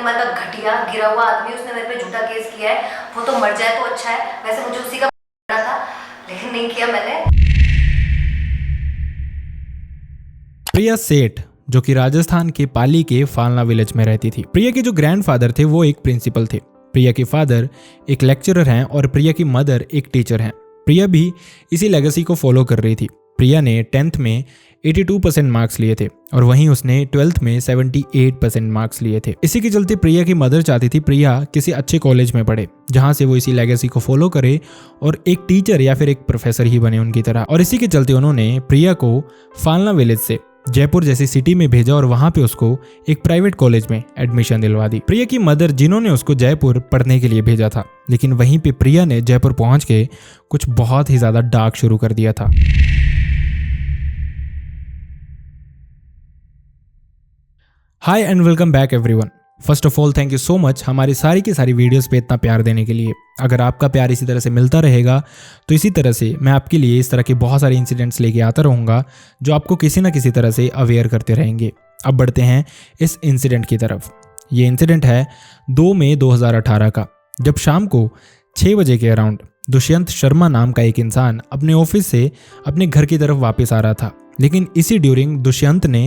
कमाल का घटिया गिरा हुआ आदमी, उसने मेरे पे झूठा केस किया है। वो तो मर जाए तो अच्छा है, वैसे मुझे उसी का था, लेकिन नहीं किया मैंने। प्रिया सेठ जो कि राजस्थान के पाली के फालना विलेज में रहती थी। प्रिया के जो ग्रैंडफादर थे वो एक प्रिंसिपल थे, प्रिया के फादर एक लेक्चरर हैं और प्रिया की मदर एक टीचर हैं। प्रिया भी इसी लेगेसी को फॉलो कर रही थी। प्रिया ने 10th में 82% मार्क्स लिए थे और वहीं उसने 12th में 78% मार्क्स लिए थे। इसी के चलते प्रिया की मदर चाहती थी प्रिया किसी अच्छे कॉलेज में पढ़े जहां से वो इसी लेगेसी को फॉलो करे और एक टीचर या फिर एक प्रोफेसर ही बने उनकी तरह। और इसी के चलते उन्होंने प्रिया को फालना विलेज से जयपुर जैसी सिटी में भेजा और वहां पे उसको एक प्राइवेट कॉलेज में एडमिशन दिलवा दी। प्रिया की मदर जिन्होंने उसको जयपुर पढ़ने के लिए भेजा था, लेकिन वहीं पे प्रिया ने जयपुर पहुंच के कुछ बहुत ही ज्यादा डार्क शुरू कर दिया था। Hi and welcome back everyone. First of all thank you so much हमारी सारी की सारी वीडियोस पे इतना प्यार देने के लिए। अगर आपका प्यार इसी तरह से मिलता रहेगा तो इसी तरह से मैं आपके लिए इस तरह के बहुत सारे इंसिडेंट्स लेके आता रहूँगा जो आपको किसी ना किसी तरह से अवेयर करते रहेंगे। अब बढ़ते हैं इस इंसिडेंट की तरफ। ये इंसिडेंट है 2 मई 2018 का, जब शाम को 6 बजे के अराउंड दुष्यंत शर्मा नाम का एक इंसान अपने ऑफिस से अपने घर की तरफ वापस आ रहा था। लेकिन इसी ड्यूरिंग दुष्यंत ने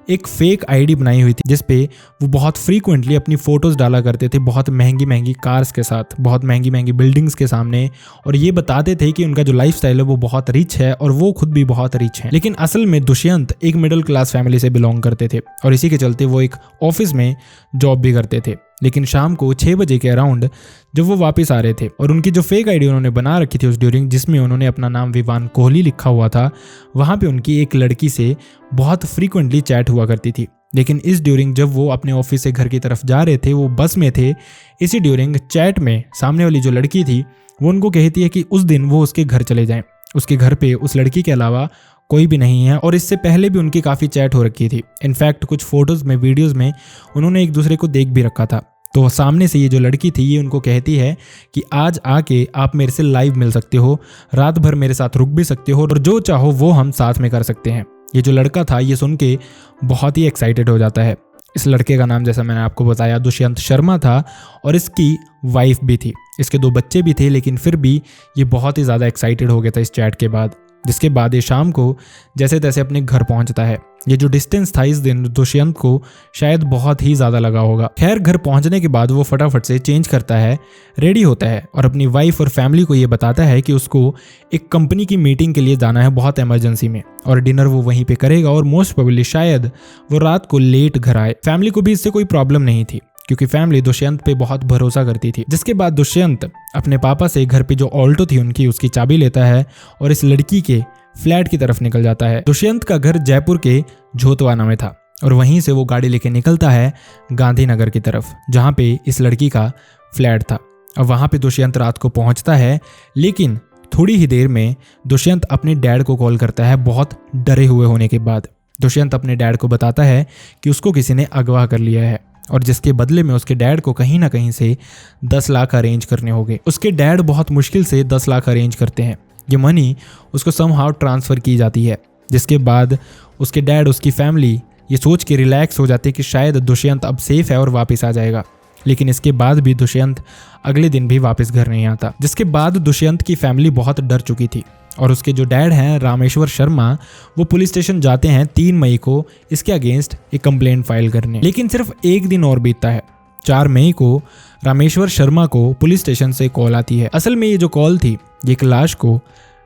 एक फेक आईडी बनाई हुई थी जिसपे वो बहुत फ्रीक्वेंटली अपनी फोटोज डाला करते थे, बहुत महंगी महंगी कार्स के साथ, बहुत महंगी महंगी बिल्डिंग्स के सामने, और ये बताते थे कि उनका जो लाइफस्टाइल है वो बहुत रिच है और वो खुद भी बहुत रिच है। लेकिन असल में दुष्यंत एक मिडिल क्लास फैमिली से बिलोंग करते थे और इसी के चलते वो एक ऑफिस में जॉब भी करते थे। लेकिन शाम को 6 बजे के अराउंड जब वो वापस आ रहे थे और उनकी जो फेक आईडी उन्होंने बना रखी थी उस ड्यूरिंग, जिसमें उन्होंने अपना नाम विवान कोहली लिखा हुआ था, वहां पे उनकी एक लड़की से बहुत फ्रीक्वेंटली चैट हुआ करती थी। लेकिन इस ड्यूरिंग जब वो अपने ऑफिस से घर की तरफ जा रहे थे, वो बस में थे, इसी ड्यूरिंग चैट में सामने वाली जो लड़की थी वो उनको कहती है कि उस दिन वो उसके घर चले जाएं। उसके घर पे उस लड़की के अलावा कोई भी नहीं है और इससे पहले भी उनकी काफ़ी चैट हो रखी थी। इनफैक्ट कुछ फोटोज़ में, वीडियोज़ में उन्होंने एक दूसरे को देख भी रखा था। तो सामने से ये जो लड़की थी ये उनको कहती है कि आज आके आप मेरे से लाइव मिल सकते हो, रात भर मेरे साथ रुक भी सकते हो और जो चाहो वो हम साथ में कर सकते हैं। ये जो लड़का था ये सुन के बहुत ही एक्साइटेड हो जाता है। इस लड़के का नाम, जैसा मैंने आपको बताया, दुष्यंत शर्मा था और इसकी वाइफ भी थी, इसके 2 बच्चे भी थे। लेकिन फिर भी ये बहुत ही ज़्यादा एक्साइटेड हो गया था इस चैट के बाद। जिसके बाद ये शाम को जैसे तैसे अपने घर पहुंचता है। ये जो डिस्टेंस था इस दिन दुष्यंत को शायद बहुत ही ज़्यादा लगा होगा। खैर, घर पहुंचने के बाद वो फटाफट से चेंज करता है, रेडी होता है और अपनी वाइफ और फैमिली को ये बताता है कि उसको एक कंपनी की मीटिंग के लिए जाना है बहुत इमरजेंसी में, और डिनर वो वहीं पे करेगा और मोस्ट प्रोबेबली शायद वो रात को लेट घर आए। फैमिली को भी इससे कोई प्रॉब्लम नहीं थी क्योंकि फैमिली दुष्यंत पे बहुत भरोसा करती थी। जिसके बाद दुष्यंत अपने पापा से घर पे जो ऑल्टो थी उनकी, उसकी चाबी लेता है और इस लड़की के फ्लैट की तरफ निकल जाता है। दुष्यंत का घर जयपुर के झोतवाना में था और वहीं से वो गाड़ी लेके निकलता है गांधीनगर की तरफ, जहाँ पे इस लड़की का फ्लैट था। और वहाँ पे दुष्यंत रात को पहुँचता है, लेकिन थोड़ी ही देर में दुष्यंत अपने डैड को कॉल करता है। बहुत डरे हुए होने के बाद दुष्यंत अपने डैड को बताता है कि उसको किसी ने अगवा कर लिया है और जिसके बदले में उसके डैड को कहीं ना कहीं से 10 लाख अरेंज करने होंगे। उसके डैड बहुत मुश्किल से 10 लाख अरेंज करते हैं। ये मनी उसको समहाउ ट्रांसफ़र की जाती है। जिसके बाद उसके डैड, उसकी फैमिली ये सोच के रिलैक्स हो जाती है कि शायद दुष्यंत अब सेफ है और वापस आ जाएगा। लेकिन इसके बाद भी दुष्यंत अगले दिन भी वापस घर नहीं आता। जिसके बाद दुष्यंत की फैमिली बहुत डर चुकी थी और उसके जो डैड हैं रामेश्वर शर्मा, वो पुलिस स्टेशन जाते हैं 3 मई को इसके अगेंस्ट एक कंप्लेंट फाइल करने। लेकिन सिर्फ एक दिन और बीतता है। 4 मई को रामेश्वर शर्मा को पुलिस स्टेशन से कॉल आती है। असल में ये जो कॉल थी ये एक लाश को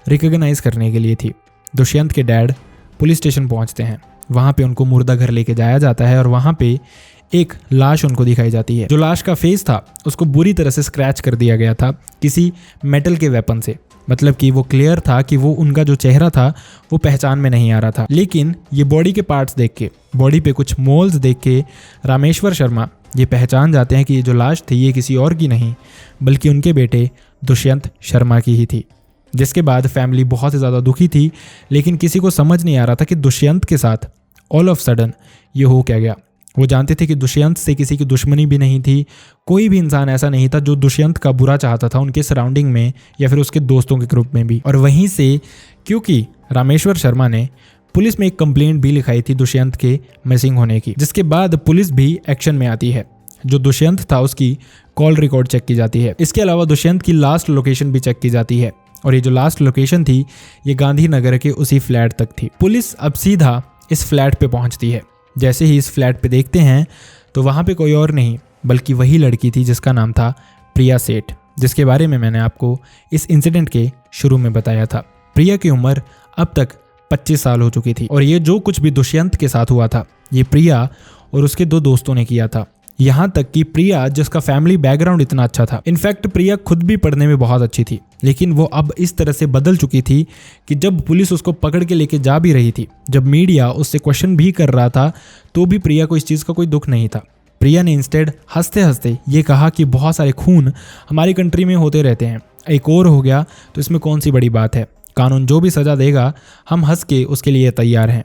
रिकॉग्नाइज करने के लिए थी। दुष्यंत के डैड पुलिस स्टेशन पहुंचते हैं, वहाँ पे उनको मुर्दा घर लेके जाया जाता है और वहाँ पे एक लाश उनको दिखाई जाती है। जो लाश का फेस था उसको बुरी तरह से स्क्रैच कर दिया गया था किसी मेटल के वेपन से, मतलब कि वो क्लियर था कि वो उनका जो चेहरा था वो पहचान में नहीं आ रहा था। लेकिन ये बॉडी के पार्ट्स देख के, बॉडी पे कुछ मोल्स देख के रामेश्वर शर्मा ये पहचान जाते हैं कि ये जो लाश थी ये किसी और की नहीं बल्कि उनके बेटे दुष्यंत शर्मा की ही थी। जिसके बाद फैमिली बहुत ज़्यादा दुखी थी, लेकिन किसी को समझ नहीं आ रहा था कि दुष्यंत के साथ ऑल ऑफ सडन ये हो क्या गया। वो जानते थे कि दुष्यंत से किसी की दुश्मनी भी नहीं थी, कोई भी इंसान ऐसा नहीं था जो दुष्यंत का बुरा चाहता था उनके सराउंडिंग में या फिर उसके दोस्तों के ग्रुप में भी। और वहीं से क्योंकि रामेश्वर शर्मा ने पुलिस में एक कंप्लेंट भी लिखाई थी दुष्यंत के मिसिंग होने की, जिसके बाद पुलिस भी एक्शन में आती है। जो दुष्यंत था उसकी कॉल रिकॉर्ड चेक की जाती है। इसके अलावा दुष्यंत की लास्ट लोकेशन भी चेक की जाती है और ये जो लास्ट लोकेशन थी ये गांधीनगर के उसी फ्लैट तक थी। पुलिस अब सीधा इस फ्लैट पे पहुंचती है। जैसे ही इस फ्लैट पे देखते हैं तो वहाँ पे कोई और नहीं बल्कि वही लड़की थी जिसका नाम था प्रिया सेठ, जिसके बारे में मैंने आपको इस इंसिडेंट के शुरू में बताया था। प्रिया की उम्र अब तक 25 साल हो चुकी थी और ये जो कुछ भी दुष्यंत के साथ हुआ था ये प्रिया और उसके 2 दोस्तों ने किया था। यहाँ तक कि प्रिया जिसका फैमिली बैकग्राउंड इतना अच्छा था, इनफैक्ट प्रिया खुद भी पढ़ने में बहुत अच्छी थी, लेकिन वो अब इस तरह से बदल चुकी थी कि जब पुलिस उसको पकड़ के लेके जा भी रही थी, जब मीडिया उससे क्वेश्चन भी कर रहा था, तो भी प्रिया को इस चीज़ का कोई दुख नहीं था। प्रिया ने इंस्टेड हंसते हंसते ये कहा कि बहुत सारे खून हमारी कंट्री में होते रहते हैं, एक और हो गया तो इसमें कौन सी बड़ी बात है, कानून जो भी सज़ा देगा हम हंस के उसके लिए तैयार हैं।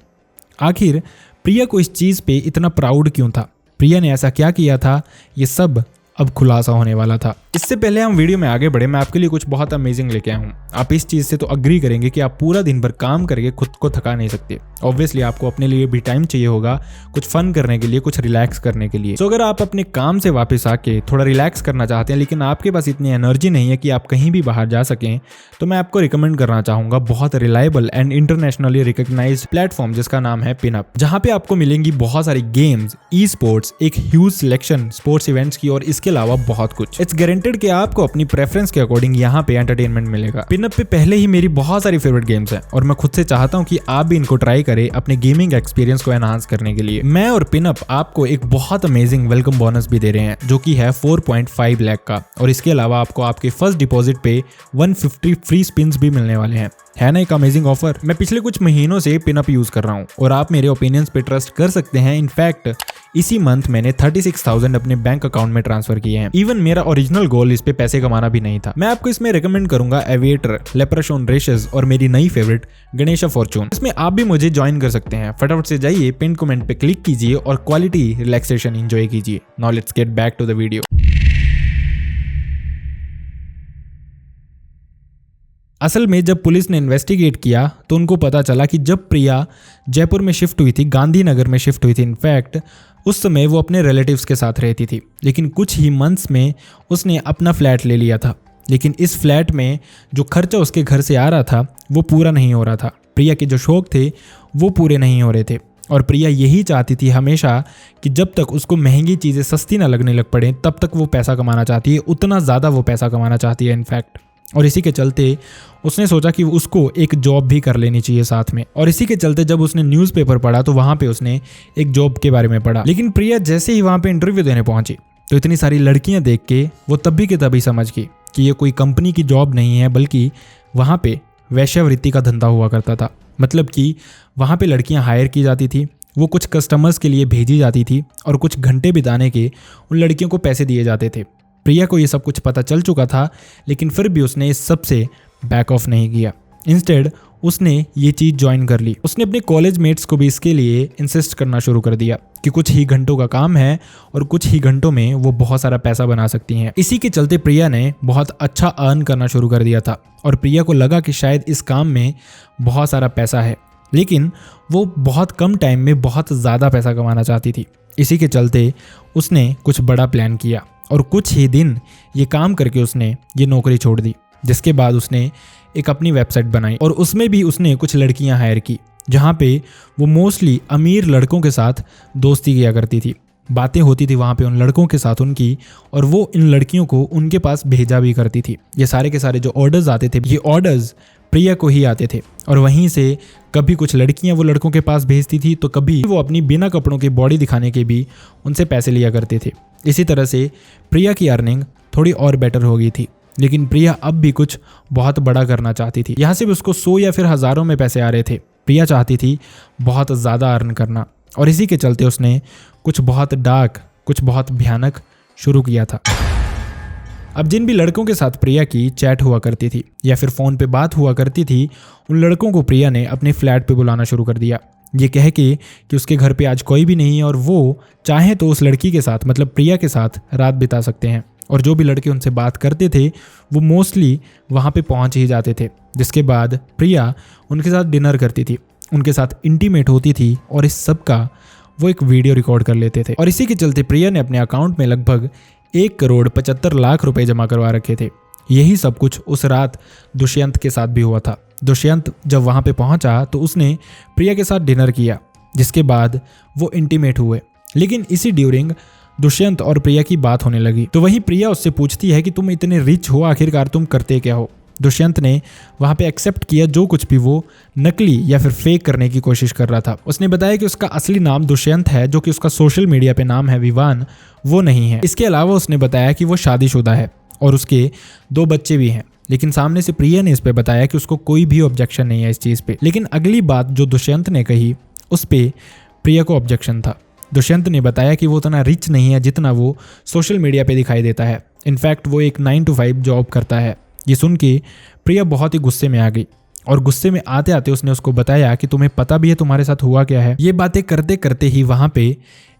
आखिर प्रिया को इस चीज़ पे इतना प्राउड क्यों था, प्रिया ने ऐसा क्या किया था, ये सब अब खुलासा होने वाला था। इससे पहले हम वीडियो में आगे बढ़े, मैं आपके लिए कुछ बहुत अमेजिंग लेके आया हूँ। आप इस चीज़ से तो अग्री करेंगे कि आप पूरा दिन भर काम करके खुद को थका नहीं सकते। ऑब्वियसली आपको अपने लिए भी टाइम चाहिए होगा, कुछ फन करने के लिए, कुछ रिलैक्स करने के लिए। तो अगर आप अपने काम से वापस आके थोड़ा रिलैक्स करना चाहते हैं लेकिन आपके पास इतनी एनर्जी नहीं है कि आप कहीं भी बाहर जा सकें, तो मैं आपको रिकमेंड करना चाहूँगा बहुत reliable and internationally recognised platform जिसका नाम है पिनअप, जहाँ पे आपको मिलेंगी बहुत सारी गेम्स, ई स्पोर्ट्स, एक ह्यूज सिलेक्शन स्पोर्ट्स इवेंट्स की और इसके अलावा बहुत कुछ। इट्स गारंटेड कि आपको अपनी प्रेफरेंस के अकॉर्डिंग यहाँ पे एंटरटेनमेंट मिलेगा। पिनअप पे पहले ही मेरी बहुत सारी फेवरेट गेम्स हैं और मैं खुद से चाहता हूँ कि आप भी इनको ट्राई करें अपने गेमिंग एक्सपीरियंस को एनहांस करने के लिए। मैं और पिनअप आपको एक बहुत अमेजिंग वेलकम बोनस भी दे रहे हैं जो कि है 4.5 लाख का, और इसके अलावा आपको आपके फर्स्ट डिपॉजिट पे 150 फ्री स्पिन्स भी मिलने वाले हैं। है ना एक अमेजिंग ऑफर। मैं पिछले कुछ महीनों से पिनअप यूज कर रहा हूँ और आप मेरे ओपिनियंस पे ट्रस्ट कर सकते हैं। इनफैक्ट इसी मंथ मैंने 36,000 अपने बैंक अकाउंट में ट्रांसफर किए हैं। इवन मेरा ओरिजिनल गोल इस पे पैसे कमाना भी नहीं था। मैं आपको इसमें रेकमेंड करूंगा एविएटर, लेप्रशॉन रेशेस और मेरी नई फेवरेट गणेशा फॉर्चून। इसमें आप भी मुझे ज्वाइन कर सकते हैं। फटाफट से जाइए, पिन कमेंट पे क्लिक कीजिए और क्वालिटी रिलैक्सेशन एंजॉय कीजिए। Now let's get back to the video. असल में जब पुलिस ने इन्वेस्टिगेट किया तो उनको पता चला कि जब प्रिया जयपुर में शिफ्ट हुई थी, गांधीनगर में शिफ्ट हुई थी, इनफैक्ट उस समय वो अपने रिलेटिव्स के साथ रहती थी, लेकिन कुछ ही मंथ्स में उसने अपना फ्लैट ले लिया था। लेकिन इस फ्लैट में जो खर्चा उसके घर से आ रहा था वो पूरा नहीं हो रहा था। प्रिया के जो शौक थे वो पूरे नहीं हो रहे थे और प्रिया यही चाहती थी हमेशा कि जब तक उसको महंगी चीज़ें सस्ती ना लगने लग पड़े तब तक वो पैसा कमाना चाहती है, उतना ज़्यादा वो पैसा कमाना चाहती है इनफैक्ट। और इसी के चलते उसने सोचा कि उसको एक जॉब भी कर लेनी चाहिए साथ में। और इसी के चलते जब उसने न्यूज़पेपर पढ़ा तो वहाँ पे उसने एक जॉब के बारे में पढ़ा। लेकिन प्रिया जैसे ही वहाँ पे इंटरव्यू देने पहुंची तो इतनी सारी लड़कियां देख के वो तभी के तभी समझ गई कि ये कोई कंपनी की जॉब नहीं है, बल्कि वहाँ पे वैश्यावृत्ति का धंधा हुआ करता था। मतलब कि वहाँ पे लड़कियाँ हायर की जाती थी, वो कुछ कस्टमर्स के लिए भेजी जाती थी और कुछ घंटे बिताने के उन लड़कियों को पैसे दिए जाते थे। प्रिया को ये सब कुछ पता चल चुका था, लेकिन फिर भी उसने इस सब से बैक ऑफ नहीं किया। इंस्टेड उसने ये चीज़ ज्वाइन कर ली। उसने अपने कॉलेज मेट्स को भी इसके लिए इंसिस्ट करना शुरू कर दिया कि कुछ ही घंटों का काम है और कुछ ही घंटों में वो बहुत सारा पैसा बना सकती हैं। इसी के चलते प्रिया ने बहुत अच्छा अर्न करना शुरू कर दिया था और प्रिया को लगा कि शायद इस काम में बहुत सारा पैसा है, लेकिन वो बहुत कम टाइम में बहुत ज़्यादा पैसा कमाना चाहती थी। इसी के चलते उसने कुछ बड़ा प्लान किया और कुछ ही दिन ये काम करके उसने ये नौकरी छोड़ दी, जिसके बाद उसने एक अपनी वेबसाइट बनाई और उसमें भी उसने कुछ लड़कियां हायर की, जहाँ पे वो मोस्टली अमीर लड़कों के साथ दोस्ती किया करती थी। बातें होती थी वहाँ पे उन लड़कों के साथ उनकी, और वो इन लड़कियों को उनके पास भेजा भी करती थी। ये सारे के सारे जो ऑर्डर्स आते थे, ये ऑर्डर्स प्रिया को ही आते थे और वहीं से कभी कुछ लड़कियां वो लड़कों के पास भेजती थी तो कभी वो अपनी बिना कपड़ों के बॉडी दिखाने के भी उनसे पैसे लिया करते थे। इसी तरह से प्रिया की अर्निंग थोड़ी और बेटर हो गई थी, लेकिन प्रिया अब भी कुछ बहुत बड़ा करना चाहती थी। यहाँ से भी उसको 100 या फिर हज़ारों में पैसे आ रहे थे। प्रिया चाहती थी बहुत ज़्यादा अर्न करना और इसी के चलते उसने कुछ बहुत डार्क, कुछ बहुत भयानक शुरू किया था। अब जिन भी लड़कों के साथ प्रिया की चैट हुआ करती थी या फिर फ़ोन पे बात हुआ करती थी, उन लड़कों को प्रिया ने अपने फ्लैट पे बुलाना शुरू कर दिया, ये कह के कि उसके घर पे आज कोई भी नहीं है और वो चाहे तो उस लड़की के साथ, मतलब प्रिया के साथ रात बिता सकते हैं। और जो भी लड़के उनसे बात करते थे वो मोस्टली वहाँ पे पहुँच ही जाते थे, जिसके बाद प्रिया उनके साथ डिनर करती थी, उनके साथ इंटीमेट होती थी और इस सब का वो एक वीडियो रिकॉर्ड कर लेते थे। और इसी के चलते प्रिया ने अपने अकाउंट में लगभग 1,75,00,000 रुपए जमा करवा रखे थे। यही सब कुछ उस रात दुष्यंत के साथ भी हुआ था। दुष्यंत जब वहाँ पे पहुंचा तो उसने प्रिया के साथ डिनर किया, जिसके बाद वो इंटीमेट हुए। लेकिन इसी ड्यूरिंग दुष्यंत और प्रिया की बात होने लगी। तो वहीं प्रिया उससे पूछती है कि तुम इतने रिच हो, आखिरकार तुम करते क्या हो। दुष्यंत ने वहाँ पे एक्सेप्ट किया जो कुछ भी वो नकली या फिर फेक करने की कोशिश कर रहा था। उसने बताया कि उसका असली नाम दुष्यंत है, जो कि उसका सोशल मीडिया पे नाम है विवान, वो नहीं है। इसके अलावा उसने बताया कि वो शादीशुदा है और उसके 2 बच्चे भी हैं। लेकिन सामने से प्रिया ने इस पे बताया कि उसको कोई भी ऑब्जेक्शन नहीं है इस चीज़ पे। लेकिन अगली बात जो दुष्यंत ने कही उस पे प्रिया को ऑब्जेक्शन था। दुष्यंत ने बताया कि वो उतना रिच नहीं है जितना वो सोशल मीडिया पे दिखाई देता है। इनफैक्ट वो एक 9 to 5 जॉब करता है। ये सुन के प्रिया बहुत ही गुस्से में आ गई और गुस्से में आते आते उसने उसको बताया कि तुम्हें पता भी है तुम्हारे साथ हुआ क्या है। ये बातें करते करते ही वहाँ पे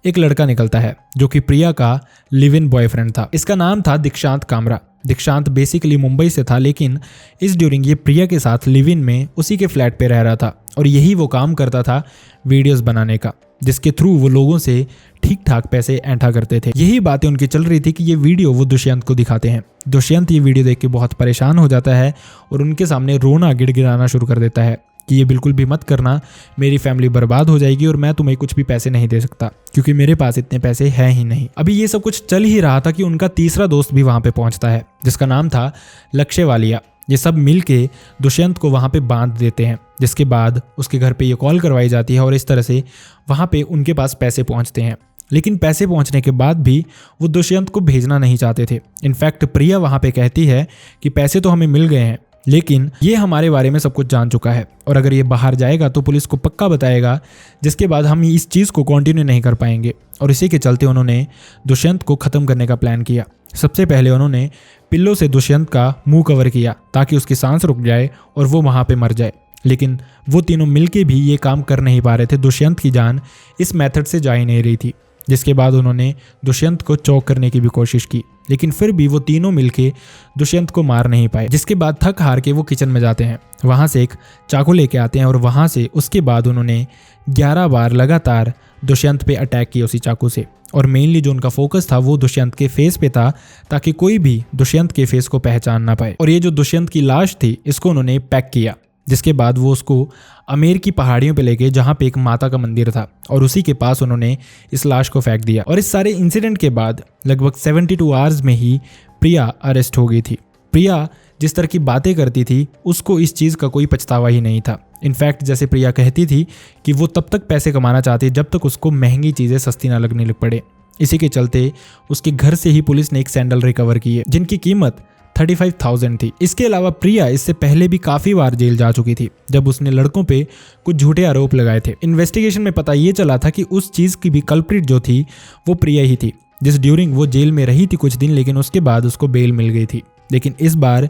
एक लड़का निकलता है जो कि प्रिया का लिव इन बॉयफ्रेंड था। इसका नाम था दीक्षांत कामरा। दीक्षांत बेसिकली मुंबई से था, लेकिन इस ड्यूरिंग ये प्रिया के साथ लिव इन में उसी के फ्लैट पे रह रहा था और यही वो काम करता था वीडियोस बनाने का, जिसके थ्रू वो लोगों से ठीक ठाक पैसे ऐंठा करते थे। यही बातें उनकी चल रही थी कि ये वीडियो वो दुष्यंत को दिखाते हैं। दुष्यंत ये वीडियो देख के बहुत परेशान हो जाता है और उनके सामने रोना गिड़गिड़ाना शुरू कर देता है कि ये बिल्कुल भी मत करना, मेरी फैमिली बर्बाद हो जाएगी और मैं तुम्हें कुछ भी पैसे नहीं दे सकता क्योंकि मेरे पास इतने पैसे हैं ही नहीं। अभी ये सब कुछ चल ही रहा था कि उनका तीसरा दोस्त भी वहाँ पे पहुँचता है जिसका नाम था लक्ष्य वालिया। ये सब मिल के दुष्यंत को वहाँ पे बांध देते हैं, जिसके बाद उसके घर पे ये कॉल करवाई जाती है और इस तरह से वहाँ पे उनके पास पैसे पहुँचते हैं। लेकिन पैसे पहुँचने के बाद भी वो दुष्यंत को भेजना नहीं चाहते थे। इनफैक्ट प्रिया वहाँ पे कहती है कि पैसे तो हमें मिल गए हैं, लेकिन ये हमारे बारे में सब कुछ जान चुका है और अगर ये बाहर जाएगा तो पुलिस को पक्का बताएगा, जिसके बाद हम इस चीज़ को कंटिन्यू नहीं कर पाएंगे। और इसी के चलते उन्होंने दुष्यंत को ख़त्म करने का प्लान किया। सबसे पहले उन्होंने पिल्लों से दुष्यंत का मुंह कवर किया ताकि उसकी सांस रुक जाए और वो वहाँ पे मर जाए। लेकिन वो तीनों मिलके भी ये काम कर नहीं पा रहे थे। दुष्यंत की जान इस मेथड से जा ही नहीं रही थी। जिसके बाद उन्होंने दुष्यंत को चौक करने की भी कोशिश की, लेकिन फिर भी वो तीनों मिलके दुष्यंत को मार नहीं पाए। जिसके बाद थक हार के वो किचन में जाते हैं, वहाँ से एक चाकू लेके आते हैं और वहाँ से उसके बाद उन्होंने 11 बार लगातार दुष्यंत पे अटैक किया उसी चाकू से। और मेनली जो उनका फोकस था वो दुष्यंत के फेस पे था ताकि कोई भी दुष्यंत के फेस को पहचान ना पाए। और ये जो दुष्यंत की लाश थी इसको उन्होंने पैक किया, जिसके बाद वो उसको अमेर की पहाड़ियों पे लेके जहाँ पे एक माता का मंदिर था और उसी के पास उन्होंने इस लाश को फेंक दिया। और इस सारे इंसिडेंट के बाद लगभग 72 आवर्स में ही प्रिया अरेस्ट हो गई थी। प्रिया जिस तरह की बातें करती थी उसको इस चीज़ का कोई पछतावा ही नहीं था। इनफैक्ट जैसे प्रिया कहती थी कि वो तब तक पैसे कमाना चाहती जब तक उसको महंगी चीज़ें सस्ती ना लगने लग पड़े। इसी के चलते उसके घर से ही पुलिस ने एक सैंडल रिकवर की है जिनकी कीमत 35,000 थी। इसके अलावा प्रिया इससे पहले भी काफ़ी बार जेल जा चुकी थी जब उसने लड़कों पे कुछ झूठे आरोप लगाए थे। इन्वेस्टिगेशन में पता ये चला था कि उस चीज़ की भी कल्प्रिट जो थी वो प्रिया ही थी, जिस ड्यूरिंग वो जेल में रही थी कुछ दिन, लेकिन उसके बाद उसको बेल मिल गई थी। लेकिन इस बार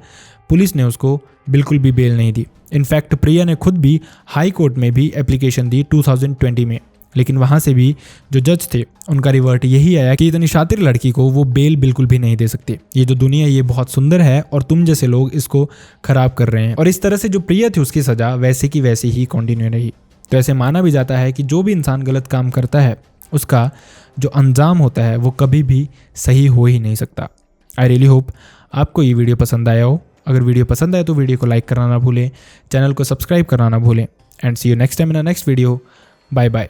पुलिस ने उसको बिल्कुल भी बेल नहीं दी। इनफैक्ट प्रिया ने खुद भी हाई कोर्ट में भी एप्लीकेशन दी 2020 में, लेकिन वहाँ से भी जो जज थे उनका रिवर्ट यही आया कि इतनी शातिर लड़की को वो बेल बिल्कुल भी नहीं दे सकते। ये जो दुनिया ये बहुत सुंदर है और तुम जैसे लोग इसको खराब कर रहे हैं। और इस तरह से जो प्रिया थी उसकी सज़ा वैसे की वैसी ही कंटिन्यू रही। तो ऐसे माना भी जाता है कि जो भी इंसान गलत काम करता है उसका जो अंजाम होता है वो कभी भी सही हो ही नहीं सकता। आई रियली होप आपको ये वीडियो पसंद आया हो। अगर वीडियो पसंद आए तो वीडियो को लाइक करना ना भूलें, चैनल को सब्सक्राइब करना ना भूलें। And see you next time in a next video. Bye bye.